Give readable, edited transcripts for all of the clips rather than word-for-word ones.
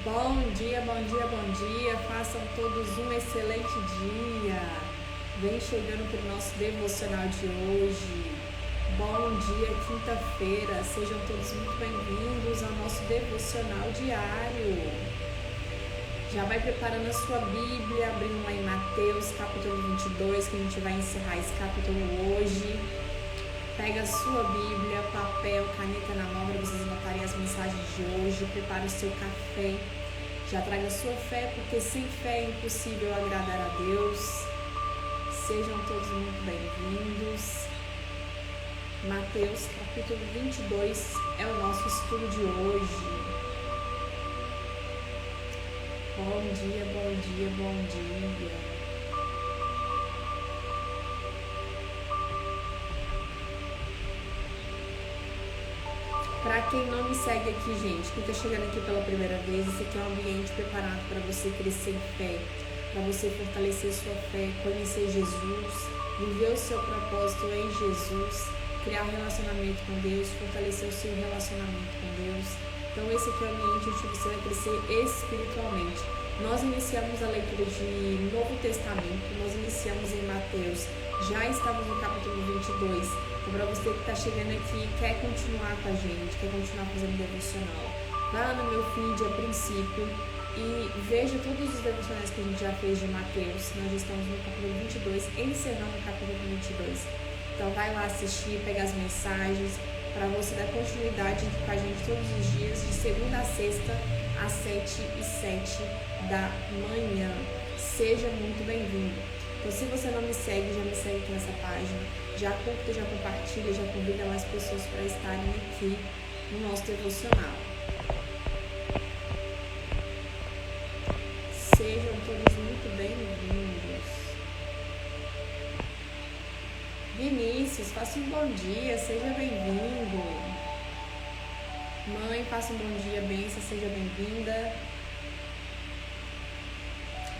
Bom dia, bom dia, bom dia. Façam todos um excelente dia. Vem chegando para o nosso devocional de hoje. Bom dia, quinta-feira. Sejam todos muito bem-vindos ao nosso devocional diário. Já vai preparando a sua Bíblia, abrindo lá em Mateus, capítulo 22, que a gente vai encerrar esse capítulo hoje. Pega a sua Bíblia, papel, caneta na mão para vocês anotarem as mensagens de hoje. Prepara o seu café. Já traga a sua fé, porque sem fé é impossível agradar a Deus. Sejam todos muito bem-vindos. Mateus, capítulo 22, é o nosso estudo de hoje. Bom dia, bom dia, bom dia. Para quem não me segue aqui, gente, quem está chegando aqui pela primeira vez, esse aqui é um ambiente preparado para você crescer em fé, para você fortalecer sua fé, conhecer Jesus, viver o seu propósito em Jesus, criar um relacionamento com Deus, fortalecer o seu relacionamento com Deus. Então esse aqui é o ambiente onde você vai crescer espiritualmente. Nós iniciamos a leitura de Novo Testamento, nós iniciamos em Mateus, já estamos no capítulo 22. Então, para você que está chegando aqui e quer continuar com a gente, quer continuar fazendo devocional, vá lá no meu feed a princípio e veja todos os devocionais que a gente já fez de Mateus. Nós já estamos no capítulo 22, encerrando o capítulo 22. Então vai lá assistir, pegar as mensagens, para você dar continuidade com a gente todos os dias, de segunda a sexta, às 7h07 da manhã. Seja muito bem-vindo. Então, se você não me segue, já me segue aqui nessa página, já curta, já compartilha, já convida mais pessoas para estarem aqui no nosso devocional. Sejam todos muito bem-vindos. Vinícius, faça um bom dia, seja bem-vindo. Mãe, faça um bom dia, bênção, seja bem-vinda.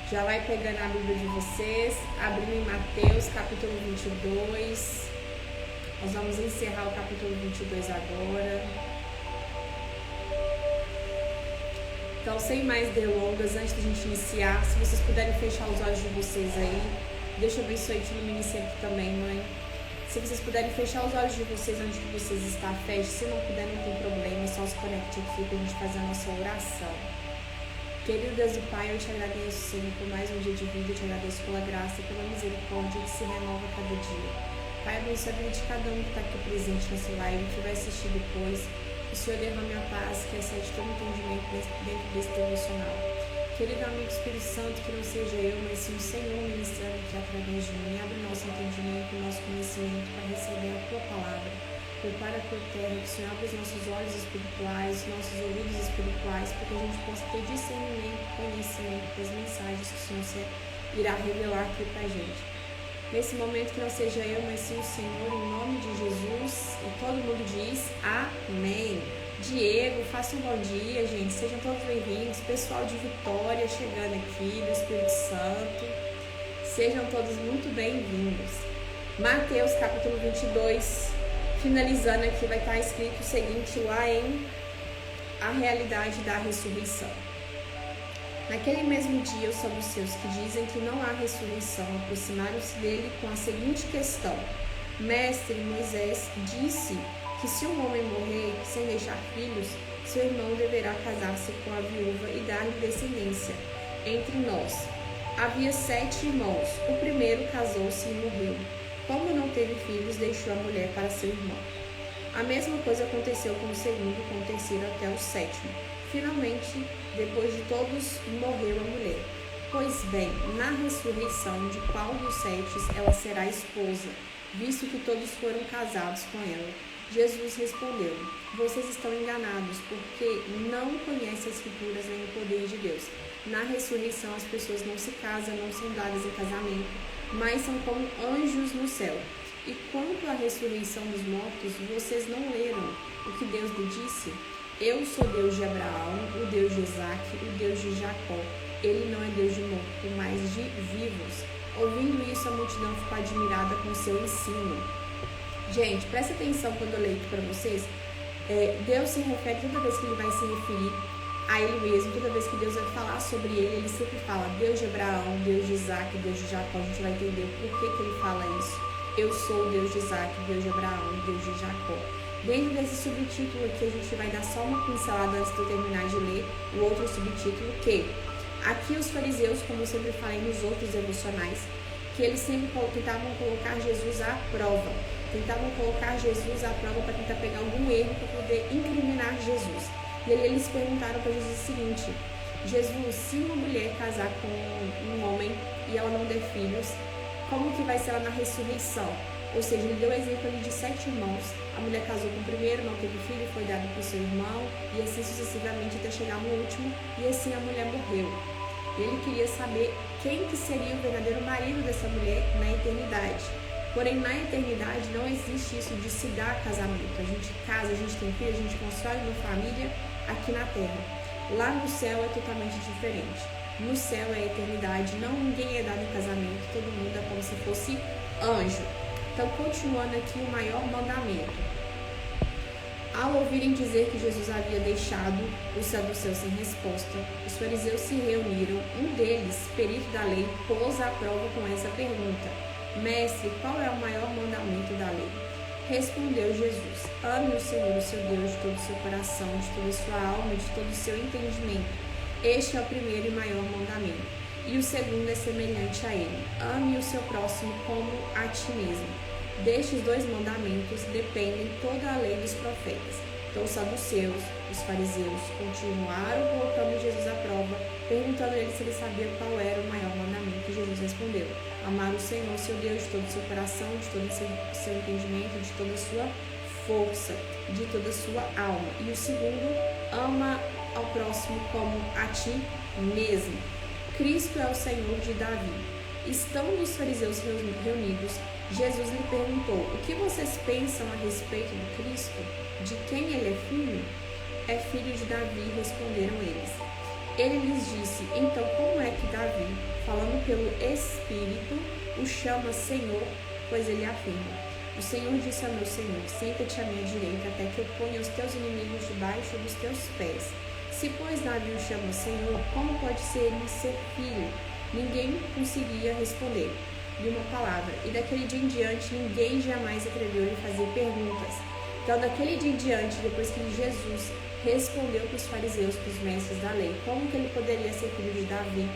Já vai pegando a Bíblia de vocês, abrindo em Mateus, capítulo 22. Nós vamos encerrar o capítulo 22 agora. Então, sem mais delongas, antes de a gente iniciar, se vocês puderem fechar os olhos de vocês aí, Deus te abençoe e te ilumine sempre também, mãe. Se vocês puderem fechar os olhos de vocês onde que vocês estão, feche. Se não puder, não tem problema, só se conecte aqui para a gente fazer a nossa oração. Querido Deus e Pai, eu te agradeço, Senhor, por mais um dia de vida, eu te agradeço pela graça e pela misericórdia que se renova cada dia. Pai, abençoe a vida de cada um que está aqui presente nessa live, que vai assistir depois. Que o Senhor derrame a paz, que excede todo entendimento dentro desse devocional. Querido amigo Espírito Santo, que não seja eu, mas sim o Senhor ministrando aqui através de mim. Abre o nosso entendimento, o nosso conhecimento para receber a Tua palavra. Prepara por terra, que o Senhor abra os nossos olhos espirituais, os nossos ouvidos espirituais, para que a gente possa ter discernimento, conhecimento das mensagens que o Senhor irá revelar aqui para a gente. Nesse momento, que não seja eu, mas sim o Senhor, em nome de Jesus, e todo mundo diz amém. Diego, faça um bom dia, gente, sejam todos bem-vindos. Pessoal de Vitória chegando aqui, do Espírito Santo, sejam todos muito bem-vindos. Mateus, capítulo 22. Finalizando aqui, vai estar escrito o seguinte lá em A Realidade da Ressurreição. Naquele mesmo dia, os saduceus que dizem que não há ressurreição aproximaram-se dele com a seguinte questão: Mestre, Moisés disse que se um homem morrer sem deixar filhos, seu irmão deverá casar-se com a viúva e dar-lhe descendência. Entre nós havia 7 irmãos. O primeiro casou-se e morreu. Como não teve filhos, deixou a mulher para seu irmão. A mesma coisa aconteceu com o segundo, com o terceiro até o 7º. Finalmente, depois de todos, morreu a mulher. Pois bem, na ressurreição, de qual dos 7 ela será esposa, visto que todos foram casados com ela? Jesus respondeu: Vocês estão enganados, porque não conhecem as Escrituras nem o poder de Deus. Na ressurreição, as pessoas não se casam, não são dadas em casamento, mas são como anjos no céu. E quanto à ressurreição dos mortos, vocês não leram o que Deus lhe disse? Eu sou Deus de Abraão, o Deus de Isaac, o Deus de Jacó. Ele não é Deus de mortos, mas de vivos. Ouvindo isso, a multidão ficou admirada com seu ensino. Gente, presta atenção quando eu leio aqui para vocês. Deus se refere, toda vez que ele vai se referir a ele mesmo. Toda vez que Deus vai falar sobre ele sempre fala Deus de Abraão, Deus de Isaac, Deus de Jacó. A gente vai entender por que ele fala isso. Eu sou o Deus de Isaac, Deus de Abraão, Deus de Jacó. Dentro desse subtítulo aqui, a gente vai dar só uma pincelada antes de eu terminar de ler o outro subtítulo, que aqui os fariseus, como eu sempre falei nos outros devocionais, que eles sempre tentavam colocar Jesus à prova. Tentavam colocar Jesus à prova para tentar pegar algum erro para poder incriminar Jesus. E aí eles perguntaram para Jesus o seguinte: Jesus, se uma mulher casar com um homem e ela não der filhos, como que vai ser ela na ressurreição? Ou seja, ele deu o exemplo ali de 7 irmãos. A mulher casou com o primeiro, não teve filho, foi dado para o seu irmão, e assim sucessivamente até chegar no último, e assim a mulher morreu. E ele queria saber quem que seria o verdadeiro marido dessa mulher na eternidade. Porém, na eternidade não existe isso de se dar casamento. A gente casa, a gente tem filho, a gente constrói uma família aqui na terra. Lá no céu é totalmente diferente. No céu é a eternidade, ninguém é dado em casamento, todo mundo é como se fosse anjo. Então, continuando aqui o maior mandamento. Ao ouvirem dizer que Jesus havia deixado os saduceus sem resposta, os fariseus se reuniram. Um deles, perito da lei, pôs à prova com essa pergunta: Mestre, qual é o maior mandamento da lei? Respondeu Jesus: Ame o Senhor, o seu Deus, de todo o seu coração, de toda a sua alma e de todo o seu entendimento. Este é o primeiro e maior mandamento. E o segundo é semelhante a ele: ame o seu próximo como a ti mesmo. Destes 2 mandamentos dependem toda a lei dos profetas. Então os saduceus, os fariseus, continuaram colocando Jesus à prova, perguntando a ele se ele sabia qual era o maior mandamento. E Jesus respondeu: amar o Senhor, seu Deus, de todo o seu coração, de todo o seu entendimento, de toda a sua força, de toda a sua alma. E o segundo, ama ao próximo como a ti mesmo. Cristo é o Senhor de Davi. Estando os fariseus reunidos, Jesus lhe perguntou: o que vocês pensam a respeito do Cristo? De quem ele é filho? É filho de Davi, responderam eles. Ele lhes disse: então como é que Davi, falando pelo Espírito, o chama Senhor? Pois ele afirma: o Senhor disse ao meu Senhor: senta-te à minha direita até que eu ponha os teus inimigos debaixo dos teus pés. Se, pois, Davi o chama Senhor, como pode ser ele ser filho? Ninguém conseguia responder de uma palavra. E daquele dia em diante, ninguém jamais atreveu a fazer perguntas. Então, daquele dia em diante, depois que Jesus respondeu para os fariseus, para os mestres da lei, como que ele poderia ser filho de Davi,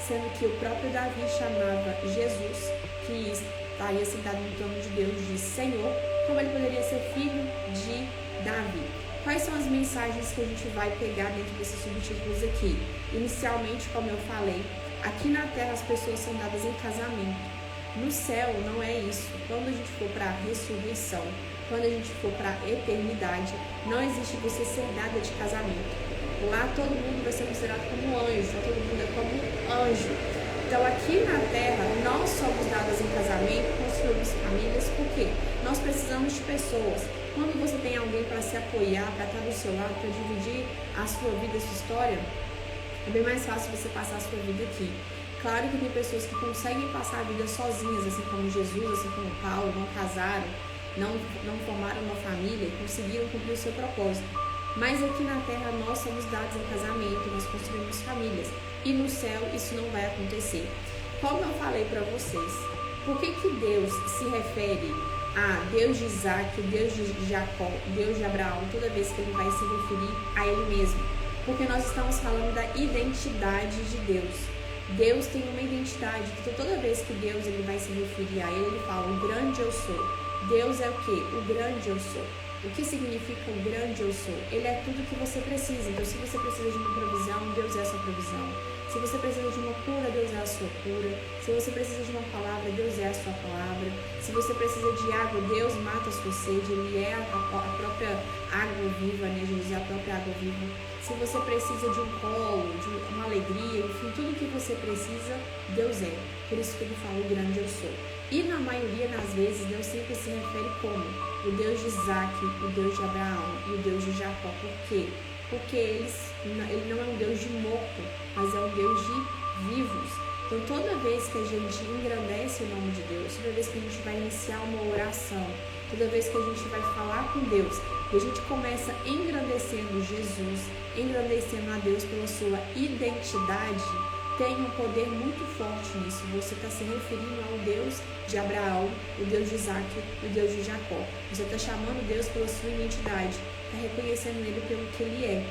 sendo que o próprio Davi chamava Jesus, que estaria sentado no trono de Deus, de Senhor, como ele poderia ser filho de Davi? Quais são as mensagens que a gente vai pegar dentro desses subtítulos aqui? Inicialmente, como eu falei, aqui na terra as pessoas são dadas em casamento. No céu não é isso. Quando a gente for para a ressurreição, quando a gente for para a eternidade, não existe você ser dada de casamento. Lá todo mundo vai ser considerado como anjo, todo mundo é como anjo. Então aqui na terra nós somos dadas em casamento, construímos famílias, porque nós precisamos de pessoas. Quando você tem alguém para se apoiar, para estar do seu lado, para dividir a sua vida, a sua história, é bem mais fácil você passar a sua vida aqui. Claro que tem pessoas que conseguem passar a vida sozinhas, assim como Jesus, assim como Paulo, não casaram, não formaram uma família e conseguiram cumprir o seu propósito. Mas aqui na terra nós somos dados em casamento, nós construímos famílias. E no céu isso não vai acontecer. Como eu falei para vocês, por que Deus se refere a Deus de Isaac, Deus de Jacó, Deus de Abraão, toda vez que ele vai se referir a ele mesmo? Porque nós estamos falando da identidade de Deus. Deus tem uma identidade, então toda vez que Deus ele vai se referir a ele fala: o grande eu sou. Deus é o quê? O grande eu sou. O que significa o grande eu sou? Ele é tudo que você precisa. Então, se você precisa de uma provisão, Deus é a sua provisão. Se você precisa de uma cura, Deus é a sua cura. Se você precisa de uma palavra, Deus é a sua palavra. Se você precisa de água, Deus mata a sua sede. Ele é a própria água viva, né? Jesus é a própria água viva. Se você precisa de um colo, de uma alegria, enfim, tudo que você precisa, Deus é. Por isso que ele fala: o grande eu sou. E na maioria das vezes, Deus sempre se refere como o Deus de Isaac, o Deus de Abraão e o Deus de Jacó. Por quê? Porque ele não é um Deus de morto, mas é um Deus de vivos. Então, toda vez que a gente engrandece o nome de Deus, toda vez que a gente vai iniciar uma oração, toda vez que a gente vai falar com Deus, e a gente começa engrandecendo Jesus, engrandecendo a Deus pela sua identidade, tem um poder muito forte nisso. Você está se referindo ao Deus de Abraão, o Deus de Isaac, o Deus de Jacó. Você está chamando Deus pela sua identidade, está reconhecendo Ele pelo que Ele é,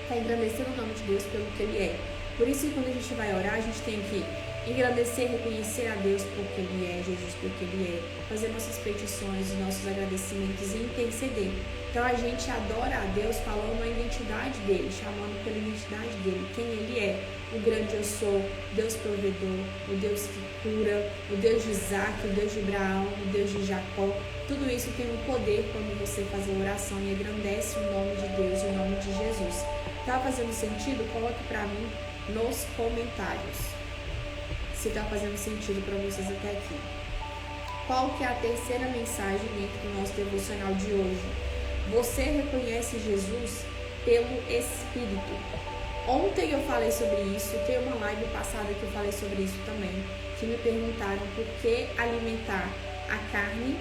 está engrandecendo o nome de Deus pelo que Ele é. Por isso que quando a gente vai orar, a gente tem que engrandecer, reconhecer a Deus porque Ele é, Jesus porque Ele é, fazer nossas petições, nossos agradecimentos e interceder. Então a gente adora a Deus falando a identidade dEle, chamando pela identidade dEle, quem Ele é, o grande eu sou, Deus provedor, o Deus que cura, o Deus de Isaac, o Deus de Abraão, o Deus de Jacó. Tudo isso tem um poder quando você faz a oração e engrandece o nome de Deus e o nome de Jesus. Tá fazendo sentido? Coloque para mim nos comentários se está fazendo sentido para vocês até aqui. Qual que é a terceira mensagem dentro do nosso devocional de hoje? Você reconhece Jesus pelo Espírito. Ontem eu falei sobre isso, tem uma live passada que eu falei sobre isso também, que me perguntaram por que alimentar a carne,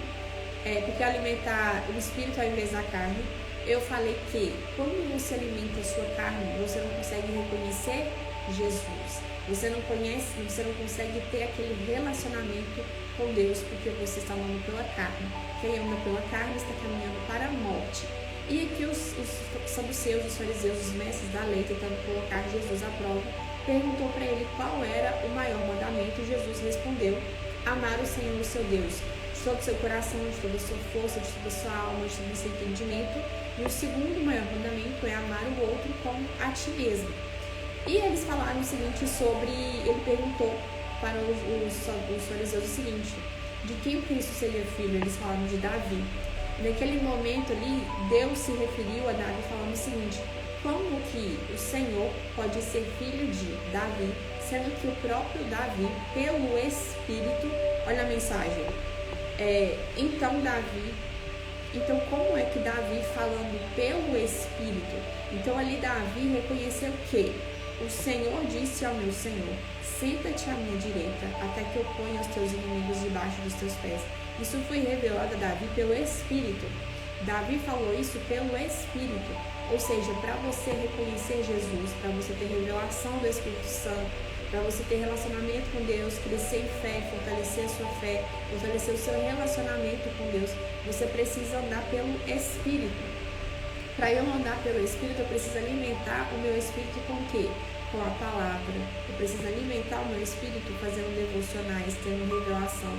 por que alimentar o Espírito ao invés da carne. Eu falei que quando você alimenta a sua carne, você não consegue reconhecer Jesus. Você não consegue ter aquele relacionamento com Deus porque você está andando pela carne. Quem anda pela carne está caminhando para a morte. E aqui os saduceus, os fariseus, os mestres da lei, tentando colocar Jesus à prova, perguntou para ele qual era o maior mandamento. Jesus respondeu: amar o Senhor, o seu Deus, de todo o seu coração, de toda a sua força, de toda a sua alma, de todo o seu entendimento. E o segundo maior mandamento é amar o outro como a ti mesmo. E eles falaram o seguinte sobre... Ele perguntou para os fariseus o seguinte: de quem Cristo seria filho? Eles falaram de Davi. Naquele momento ali, Deus se referiu a Davi falando o seguinte: como que o Senhor pode ser filho de Davi, sendo que o próprio Davi, pelo Espírito... Olha a mensagem. Então, como é que Davi, falando pelo Espírito... Então, ali Davi reconheceu que o Senhor disse ao meu Senhor: senta-te à minha direita, até que eu ponha os teus inimigos debaixo dos teus pés. Isso foi revelado a Davi pelo Espírito. Davi falou isso pelo Espírito. Ou seja, para você reconhecer Jesus, para você ter revelação do Espírito Santo, para você ter relacionamento com Deus, crescer em fé, fortalecer a sua fé, fortalecer o seu relacionamento com Deus, você precisa andar pelo Espírito. Para eu andar pelo Espírito, eu preciso alimentar o meu Espírito com o quê? Com a palavra. Eu preciso alimentar o meu Espírito fazendo devocionais, tendo revelação,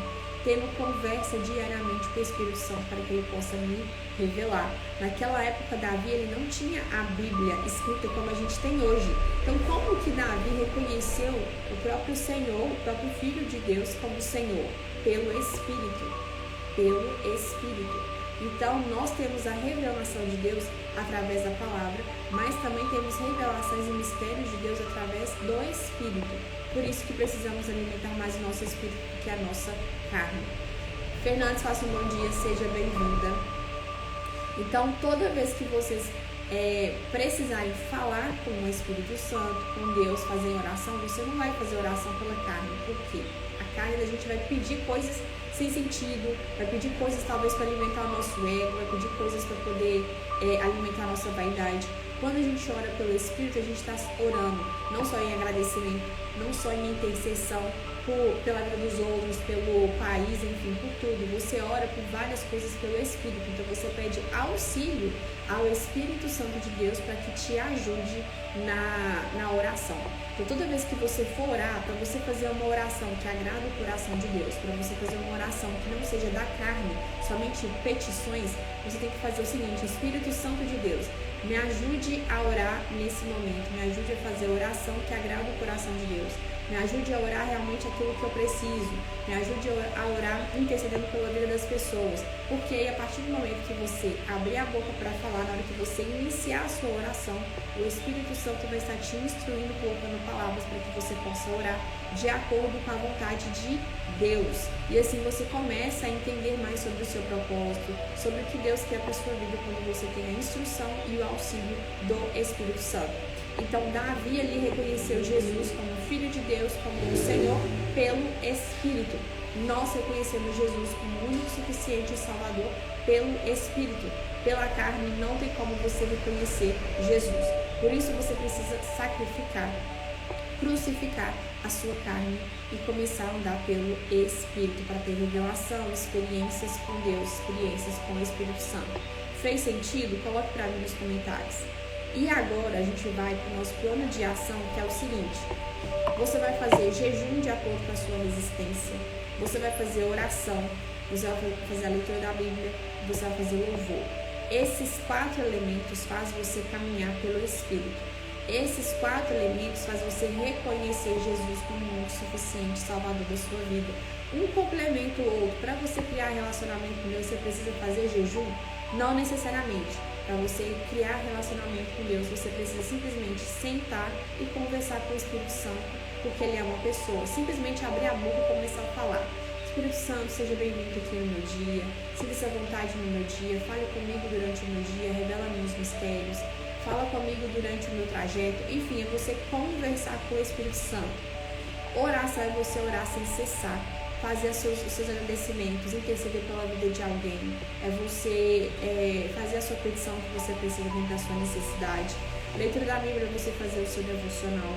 tendo conversa diariamente com o Espírito Santo para que ele possa me revelar. Naquela época, Davi, ele não tinha a Bíblia escrita como a gente tem hoje. Então, como que Davi reconheceu o próprio Senhor, o próprio Filho de Deus como Senhor? Pelo Espírito. Pelo Espírito. Então, nós temos a revelação de Deus através da palavra, mas também temos revelações e mistérios de Deus através do Espírito. Por isso que precisamos alimentar mais o nosso Espírito do que a nossa carne. Fernandes, faça um bom dia, seja bem-vinda. Então, toda vez que vocês precisarem falar com o Espírito Santo, com Deus, fazer oração, você não vai fazer oração pela carne. Por quê? A carne, a gente vai pedir coisas sem sentido, vai pedir coisas talvez para alimentar o nosso ego, vai pedir coisas para poder alimentar a nossa vaidade. Quando a gente ora pelo Espírito, a gente está orando não só em agradecimento, não só em intercessão pela vida dos outros, pelo país, enfim, por tudo. Você ora por várias coisas pelo Espírito. Então você pede auxílio ao Espírito Santo de Deus para que te ajude na oração. Então toda vez que você for orar, para você fazer uma oração que agrada o coração de Deus, para você fazer uma oração que não seja da carne, somente petições, você tem que fazer o seguinte: Espírito Santo de Deus, me ajude a orar nesse momento, me ajude a fazer a oração que agrada o coração de Deus. Me ajude a orar realmente aquilo que eu preciso. Me ajude a orar intercedendo pela vida das pessoas. Porque aí, a partir do momento que você abrir a boca para falar, na hora que você iniciar a sua oração, o Espírito Santo vai estar te instruindo, colocando palavras para que você possa orar de acordo com a vontade de Deus. E assim você começa a entender mais sobre o seu propósito, sobre o que Deus quer para a sua vida quando você tem a instrução e o auxílio do Espírito Santo. Então, Davi ali reconheceu Jesus como Filho de Deus, como o Senhor, pelo Espírito. Nós reconhecemos Jesus como o único, suficiente e Salvador pelo Espírito. Pela carne não tem como você reconhecer Jesus. Por isso você precisa sacrificar, crucificar a sua carne e começar a andar pelo Espírito para ter revelação, experiências com Deus, experiências com o Espírito Santo. Fez sentido? Coloque para mim nos comentários. E agora a gente vai para o nosso plano de ação, que é o seguinte: você vai fazer jejum de acordo com a sua resistência, você vai fazer oração, você vai fazer a leitura da Bíblia, você vai fazer louvor. Esses 4 elementos fazem você caminhar pelo Espírito. Esses 4 elementos fazem você reconhecer Jesus como o único suficiente salvador da sua vida. Um complementa o outro. Para você criar relacionamento com Deus, você precisa fazer jejum? Não necessariamente. Para você criar relacionamento com Deus, você precisa simplesmente sentar e conversar com o Espírito Santo, porque Ele é uma pessoa. Simplesmente abrir a boca e começar a falar. Espírito Santo, seja bem-vindo aqui no meu dia. Sinta-se à vontade no meu dia. Fale comigo durante o meu dia. Revela-me os mistérios. Fala comigo durante o meu trajeto. Enfim, é você conversar com o Espírito Santo. Oração é você orar sem cessar. Fazer os seus agradecimentos, interceder pela vida de alguém, é você fazer a sua petição que você precisa dentro da sua necessidade. Leitura da Bíblia é você fazer o seu devocional,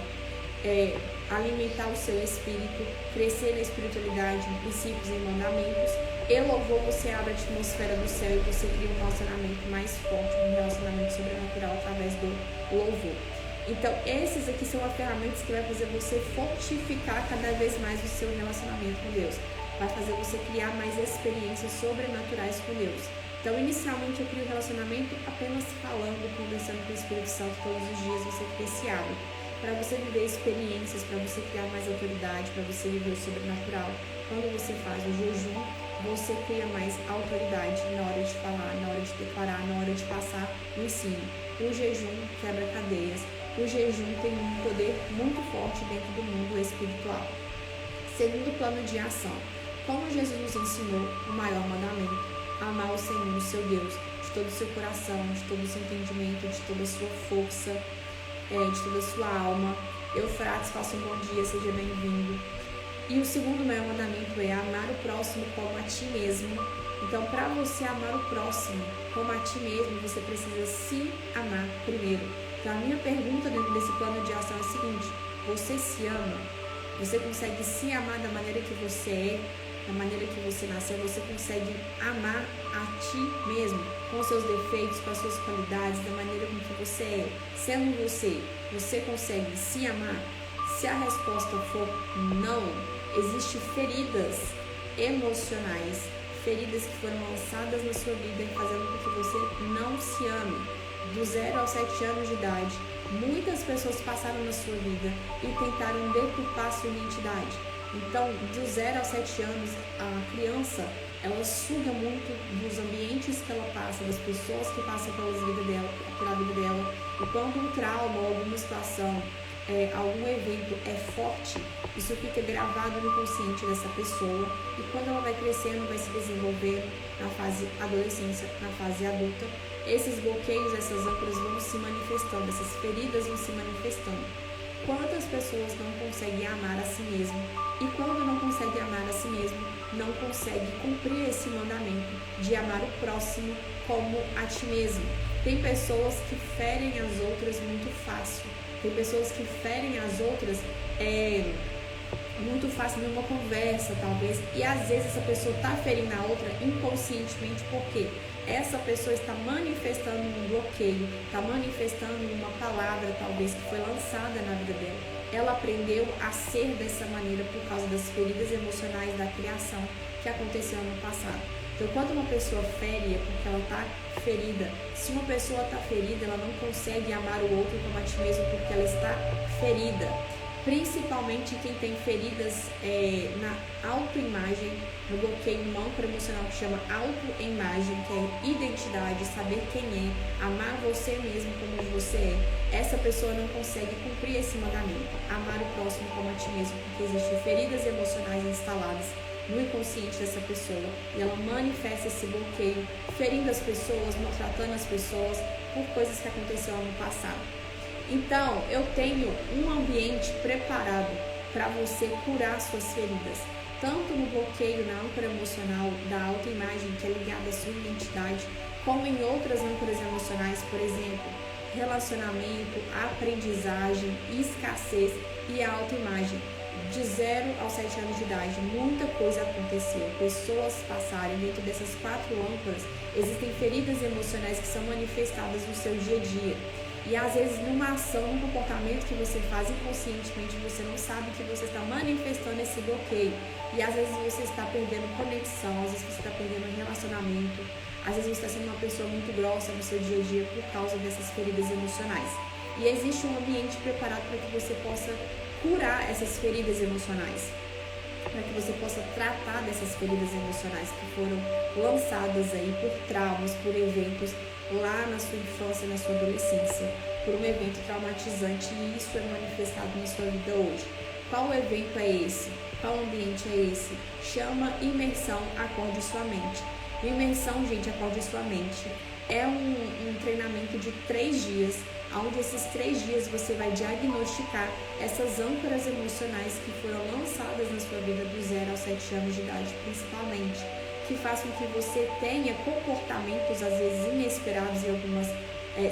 alimentar o seu espírito, crescer na espiritualidade, em princípios e mandamentos. E louvor, você abre a atmosfera do céu e você cria um relacionamento mais forte, um relacionamento sobrenatural através do louvor. Então, esses aqui são as ferramentas que vai fazer você fortificar cada vez mais o seu relacionamento com Deus. Vai fazer você criar mais experiências sobrenaturais com Deus. Então, inicialmente, eu crio relacionamento apenas falando, conversando com o Espírito Santo todos os dias. Você cria esse hábito para você viver experiências, para você criar mais autoridade, para você viver o sobrenatural. Quando você faz o jejum, você cria mais autoridade na hora de falar, na hora de declarar, na hora de passar o ensino. O jejum quebra cadeias. O jejum tem um poder muito forte dentro do mundo espiritual. Segundo plano de ação. Como Jesus nos ensinou o maior mandamento: amar o Senhor, o seu Deus, de todo o seu coração, de todo o seu entendimento, de toda a sua força, de toda a sua alma. Eufrates, faça um bom dia, seja bem-vindo. E o segundo maior mandamento é amar o próximo como a ti mesmo. Então, para você amar o próximo como a ti mesmo, você precisa se amar primeiro. Então, a minha pergunta dentro desse plano de ação é a seguinte: você se ama? Você consegue se amar da maneira que você é, da maneira que você nasceu? Você consegue amar a ti mesmo, com os seus defeitos, com as suas qualidades, da maneira como que você é? Sendo você consegue se amar? Se a resposta for não, existem feridas emocionais, feridas que foram lançadas na sua vida, fazendo com que você não se ame. Do 0 aos 7 anos de idade, muitas pessoas passaram na sua vida e tentaram deturpar sua identidade. Então, do 0 aos 7 anos, a criança, ela suga muito dos ambientes que ela passa, das pessoas que passam pela vida dela. E quando um trauma ou alguma situação, algum evento é forte, isso fica gravado no consciente dessa pessoa. E quando ela vai crescendo, vai se desenvolvendo na fase adolescência, na fase adulta, esses bloqueios, essas âncoras vão se manifestando, essas feridas vão se manifestando. Quantas pessoas não conseguem amar a si mesmo? E quando não conseguem amar a si mesmo, não conseguem cumprir esse mandamento de amar o próximo como a ti mesmo. Tem pessoas que ferem as outras muito fácil. Tem pessoas que ferem as outras muito fácil numa conversa, talvez. E às vezes essa pessoa está ferindo a outra inconscientemente, porque essa pessoa está manifestando um bloqueio, está manifestando uma palavra, talvez, que foi lançada na vida dela. Ela aprendeu a ser dessa maneira por causa das feridas emocionais da criação que aconteceu no passado. Então, quando uma pessoa fere, é porque ela está ferida. Se uma pessoa está ferida, ela não consegue amar o outro como a ti mesmo, porque ela está ferida. Principalmente quem tem feridas na autoimagem, no bloqueio, uma âncora emocional que chama autoimagem, que é identidade, saber quem é, amar você mesmo como você é. Essa pessoa não consegue cumprir esse mandamento, amar o próximo como a ti mesmo, porque existem feridas emocionais instaladas no inconsciente dessa pessoa, e ela manifesta esse bloqueio, ferindo as pessoas, maltratando as pessoas por coisas que aconteceram no passado. Então, eu tenho um ambiente preparado para você curar suas feridas, tanto no bloqueio, na âncora emocional da autoimagem, que é ligada à sua identidade, como em outras âncoras emocionais, por exemplo, relacionamento, aprendizagem, escassez e autoimagem. De 0 aos 7 anos de idade, muita coisa aconteceu. Pessoas passaram dentro dessas 4 âncoras. Existem feridas emocionais que são manifestadas no seu dia a dia. E às vezes numa ação, num comportamento que você faz inconscientemente, você não sabe que você está manifestando esse bloqueio. E às vezes você está perdendo conexão, às vezes você está perdendo relacionamento, às vezes você está sendo uma pessoa muito grossa no seu dia a dia por causa dessas feridas emocionais. E existe um ambiente preparado para que você possa curar essas feridas emocionais, para que você possa tratar dessas feridas emocionais que foram lançadas aí por traumas, por eventos lá na sua infância, na sua adolescência, por um evento traumatizante, e isso é manifestado na sua vida hoje. Qual evento é esse? Qual ambiente é esse? Chama imersão Acorde Sua Mente. Imersão, gente, Acorde Sua Mente é um treinamento de 3 dias, onde esses 3 dias você vai diagnosticar essas âncoras emocionais que foram lançadas na sua vida do 0 aos 7 anos de idade, principalmente, que façam que você tenha comportamentos, às vezes, inesperados em algumas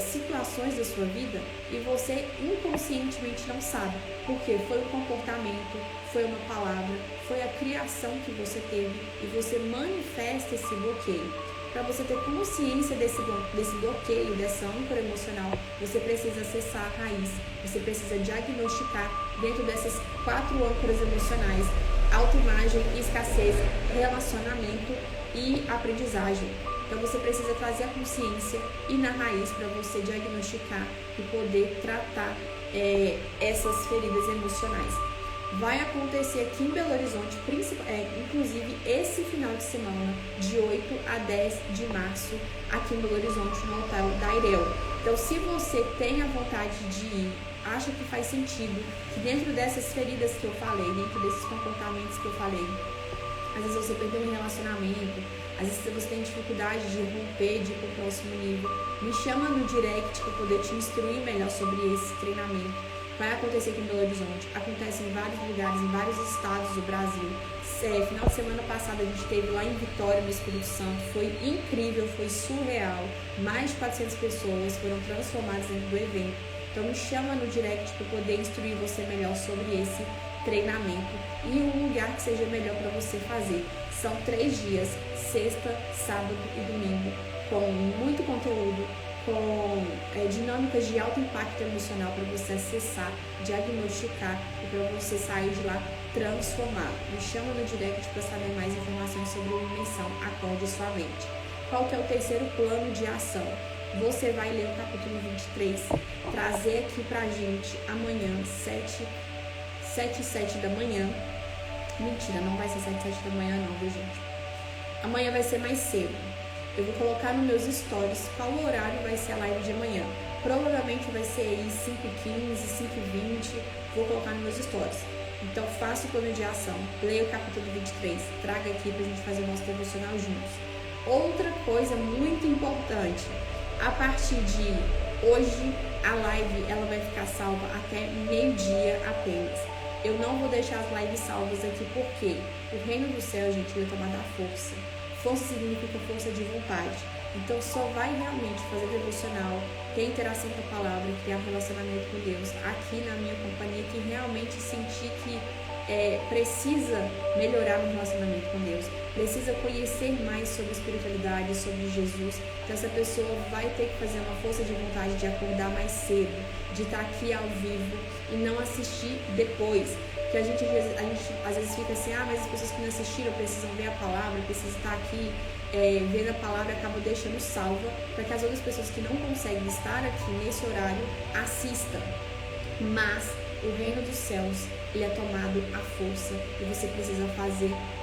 situações da sua vida, e você inconscientemente não sabe, porque foi um comportamento, foi uma palavra, foi a criação que você teve, e você manifesta esse bloqueio. Para você ter consciência desse bloqueio, dessa âncora emocional, você precisa acessar a raiz, você precisa diagnosticar dentro dessas 4 âncoras emocionais: autoimagem, escassez, relacionamento e aprendizagem. Então você precisa trazer a consciência e na raiz para você diagnosticar e poder tratar essas feridas emocionais. Vai acontecer aqui em Belo Horizonte, inclusive esse final de semana, de 8 a 10 de março, aqui em Belo Horizonte, no Hotel Dairel. Então, se você tem a vontade de ir, acha que faz sentido, que dentro dessas feridas que eu falei, dentro desses comportamentos que eu falei, às vezes você perdeu um relacionamento, às vezes você tem dificuldade de romper, de ir para o próximo nível, me chama no direct para poder te instruir melhor sobre esse treinamento. Vai acontecer aqui em Belo Horizonte, acontece em vários lugares, em vários estados do Brasil. Final de semana passada a gente teve lá em Vitória, no Espírito Santo, foi incrível, foi surreal. Mais de 400 pessoas foram transformadas dentro do evento. Então me chama no direct para poder instruir você melhor sobre esse treinamento e um lugar que seja melhor para você fazer. São 3 dias, sexta, sábado e domingo, com muito conteúdo, com dinâmicas de alto impacto emocional para você acessar, diagnosticar e para você sair de lá transformado. Me chama no direct para saber mais informações sobre a imersão Acorde Sua Mente. Qual que é o terceiro plano de ação? Você vai ler o capítulo 23, trazer aqui pra gente amanhã, 7 e 7 da manhã. Mentira, não vai ser 7 e 7 da manhã não, viu, gente? Amanhã vai ser mais cedo. Eu vou colocar nos meus stories qual horário vai ser a live de amanhã. Provavelmente vai ser aí 5h15, 5h20, vou colocar nos meus stories. Então faça o plano de ação, leia o capítulo 23, traga aqui pra gente fazer o nosso devocional juntos. Outra coisa muito importante, a partir de hoje a live ela vai ficar salva até meio-dia apenas. Eu não vou deixar as lives salvas aqui porque o reino do céu, gente, vai tomar da força. Força significa força de vontade. Então só vai realmente fazer devocional, ter interação com a palavra, criar um relacionamento com Deus aqui na minha companhia, que realmente sentir que precisa melhorar no relacionamento com Deus, precisa conhecer mais sobre espiritualidade, sobre Jesus. Então essa pessoa vai ter que fazer uma força de vontade de acordar mais cedo, de estar aqui ao vivo e não assistir depois. Porque a gente às vezes fica assim, mas as pessoas que não assistiram precisam ver a palavra, precisam estar aqui vendo a palavra, acabam deixando salva para que as outras pessoas que não conseguem estar aqui nesse horário assistam. Mas o reino dos céus, ele é tomado à força e você precisa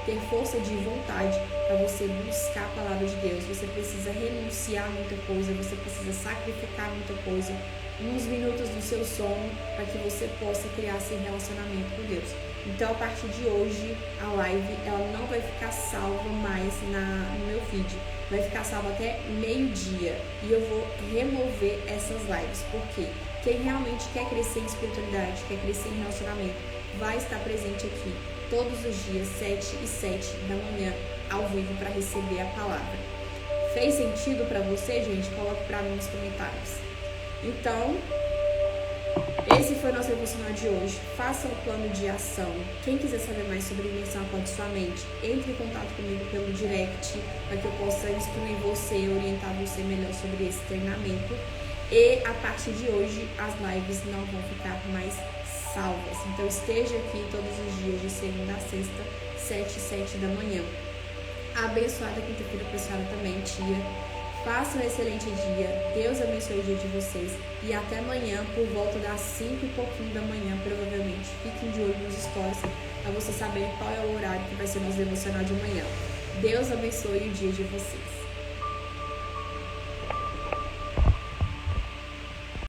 ter força de vontade para você buscar a palavra de Deus. Você precisa renunciar a muita coisa, você precisa sacrificar muita coisa, uns minutos do seu sono, para que você possa criar esse relacionamento com Deus. Então, a partir de hoje, a live ela não vai ficar salva mais no meu feed. Vai ficar salva até meio-dia. E eu vou remover essas lives. Por quê? Quem realmente quer crescer em espiritualidade, quer crescer em relacionamento, vai estar presente aqui todos os dias, 7 e 7 da manhã, ao vivo, para receber a palavra. Fez sentido para você, gente? Coloque para mim nos comentários. Então, esse foi o nosso devocional de hoje. Faça um plano de ação. Quem quiser saber mais sobre imersão Acorde Sua Mente, entre em contato comigo pelo direct, para que eu possa instruir você, orientar você melhor sobre esse treinamento. E a partir de hoje, as lives não vão ficar mais salvas. Então, esteja aqui todos os dias, de segunda a sexta, 7 e 7 da manhã. Abençoada quinta-feira para a senhora também, tia. Faça um excelente dia. Deus abençoe o dia de vocês. E até amanhã, por volta das 5 e pouquinho da manhã, provavelmente. Fiquem de olho nos stories, para vocês saberem qual é o horário que vai ser nosso devocional de manhã. Deus abençoe o dia de vocês.